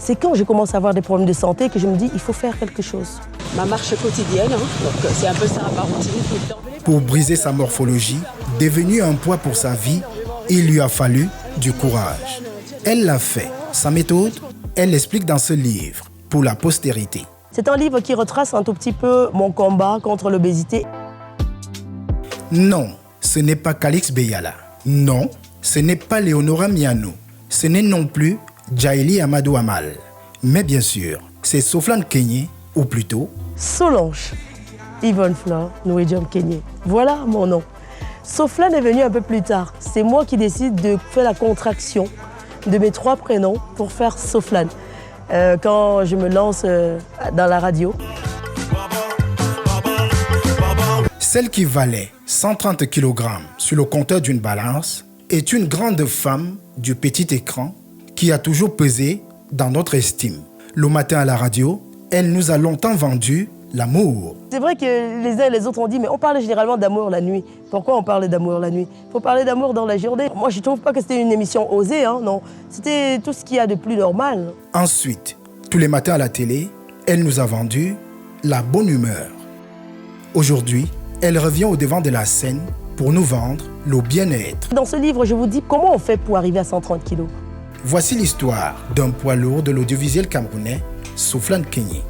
C'est quand je commence à avoir des problèmes de santé que je me dis il faut faire quelque chose. Ma marche quotidienne, donc c'est un peu ça ma routine tout le temps. Pour briser sa morphologie, devenue un poids pour sa vie, il lui a fallu du courage. Elle l'a fait. Sa méthode, elle l'explique dans ce livre, pour la postérité. C'est un livre qui retrace un tout petit peu mon combat contre l'obésité. Non, ce n'est pas Calix Beyala. Non, ce n'est pas Léonora Miano. Ce n'est non plus Djaïli Amadou Amal. Mais bien sûr, c'est Soflane Kenyé, ou plutôt Solange Yvonne Flore Nouedjom Kenyé. Voilà mon nom. Soflane est venue un peu plus tard. C'est moi qui décide de faire la contraction de mes 3 prénoms pour faire Soflane. Quand je me lance dans la radio. Celle qui valait 130 kg sur le compteur d'une balance est une grande femme du petit écran qui a toujours pesé dans notre estime. Le matin à la radio, elle nous a longtemps vendu l'amour. C'est vrai que les uns et les autres ont dit, mais on parle généralement d'amour la nuit. Pourquoi on parle d'amour la nuit? Il faut parler d'amour dans la journée. Moi, je ne trouve pas que c'était une émission osée, hein, non. C'était tout ce qu'il y a de plus normal. Ensuite, tous les matins à la télé, elle nous a vendu la bonne humeur. Aujourd'hui, elle revient au devant de la scène pour nous vendre le bien-être. Dans ce livre, je vous dis comment on fait pour arriver à 130 kilos. Voici l'histoire d'un poids lourd de l'audiovisuel camerounais, Soflane Kenyé.